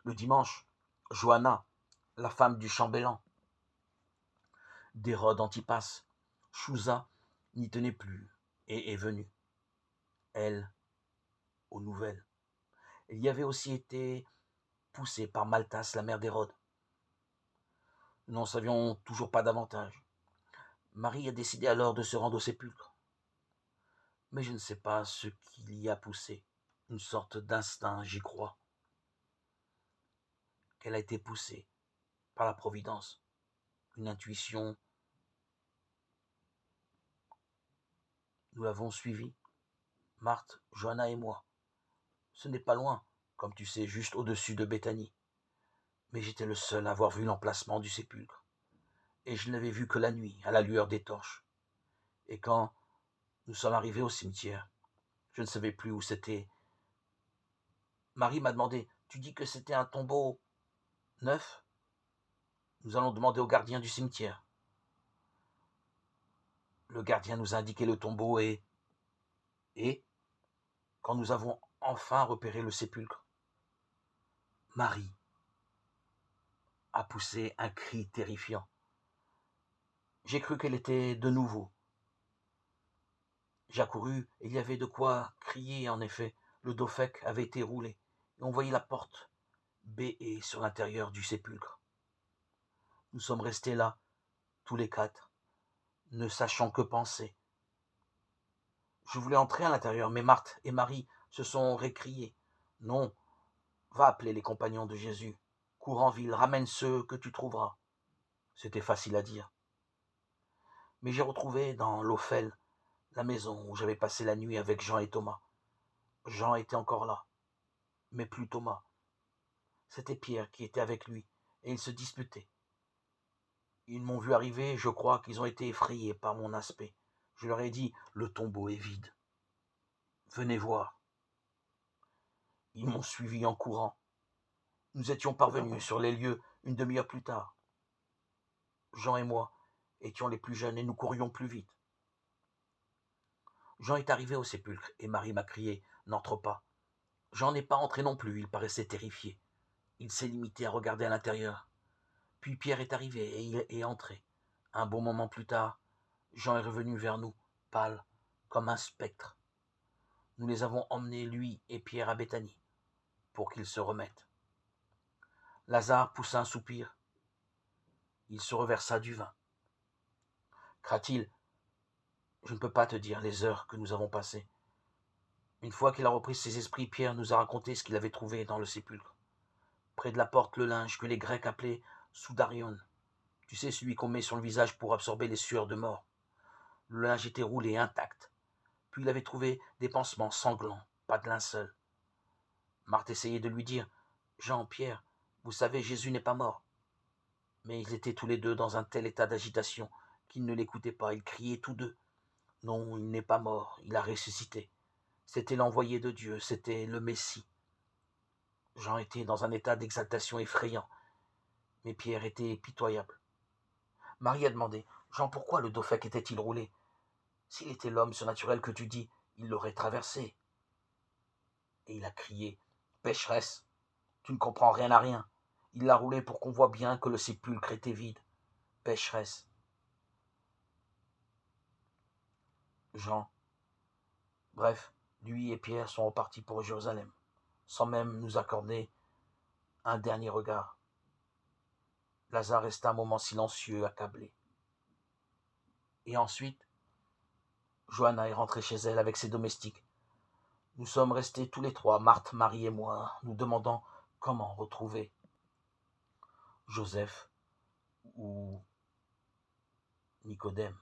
Le dimanche, Johanna, la femme du chambellan, d'Hérode Antipas, Chouza, n'y tenait plus et est venue, elle, aux nouvelles. Elle y avait aussi été poussée par Maltas, la mère d'Hérode. Nous n'en savions toujours pas davantage. Marie a décidé alors de se rendre au sépulcre. Mais je ne sais pas ce qui l'y a poussée. Une sorte d'instinct, j'y crois. Qu'elle a été poussée par la providence. Une intuition. Nous l'avons suivie, Marthe, Johanna et moi. Ce n'est pas loin, comme tu sais, juste au-dessus de Béthanie. Mais j'étais le seul à avoir vu l'emplacement du sépulcre. Et je ne l'avais vu que la nuit, à la lueur des torches. Et quand nous sommes arrivés au cimetière, je ne savais plus où c'était. Marie m'a demandé, tu dis que c'était un tombeau neuf? Nous allons demander au gardien du cimetière. Le gardien nous a indiqué le tombeau et quand nous avons enfin repéré le sépulcre, Marie a poussé un cri terrifiant. J'ai cru qu'elle était de nouveau. J'ai accouru et il y avait de quoi crier en effet. Le Dofek avait été roulé et on voyait la porte béée sur l'intérieur du sépulcre. Nous sommes restés là, tous les quatre, ne sachant que penser. Je voulais entrer à l'intérieur, mais Marthe et Marie se sont récriées. Non, va appeler les compagnons de Jésus. Cours en ville, ramène ceux que tu trouveras. C'était facile à dire. Mais j'ai retrouvé dans l'Ophel la maison où j'avais passé la nuit avec Jean et Thomas. Jean était encore là, mais plus Thomas. C'était Pierre qui était avec lui, et ils se disputaient. Ils m'ont vu arriver, je crois qu'ils ont été effrayés par mon aspect. Je leur ai dit, le tombeau est vide. Venez voir. Ils m'ont suivi en courant. Nous étions parvenus sur les lieux une demi-heure plus tard. Jean et moi étions les plus jeunes et nous courions plus vite. Jean est arrivé au sépulcre et Marie m'a crié « N'entre pas ». Jean n'est pas entré non plus, il paraissait terrifié. Il s'est limité à regarder à l'intérieur. Puis Pierre est arrivé et il est entré. Un bon moment plus tard, Jean est revenu vers nous, pâle, comme un spectre. Nous les avons emmenés, lui et Pierre, à Béthanie, pour qu'ils se remettent. Lazare poussa un soupir. Il se reversa du vin. Cra-t-il, je ne peux pas te dire les heures que nous avons passées. Une fois qu'il a repris ses esprits, Pierre nous a raconté ce qu'il avait trouvé dans le sépulcre. Près de la porte, le linge que les Grecs appelaient soudarion. Tu sais, celui qu'on met sur le visage pour absorber les sueurs de mort. Le linge était roulé, intact. Puis il avait trouvé des pansements sanglants, pas de linceul. Marthe essayait de lui dire « Jean, Pierre, vous savez, Jésus n'est pas mort. » Mais ils étaient tous les deux dans un tel état d'agitation qu'ils ne l'écoutaient pas. Ils criaient tous deux « Non, il n'est pas mort, il a ressuscité. C'était l'envoyé de Dieu, c'était le Messie. » Jean était dans un état d'exaltation effrayant, mais Pierre était pitoyable. Marie a demandé « Jean, pourquoi le Dofek était-il roulé? S'il était l'homme surnaturel que tu dis, il l'aurait traversé. » Et il a crié « Pécheresse, tu ne comprends rien à rien. Il l'a roulé pour qu'on voie bien que le sépulcre était vide. Pécheresse. » Jean. Bref, lui et Pierre sont repartis pour Jérusalem, sans même nous accorder un dernier regard. Lazare resta un moment silencieux, accablé. Et ensuite, Johanna est rentrée chez elle avec ses domestiques. Nous sommes restés tous les trois, Marthe, Marie et moi, nous demandant comment retrouver Joseph ou Nicodème.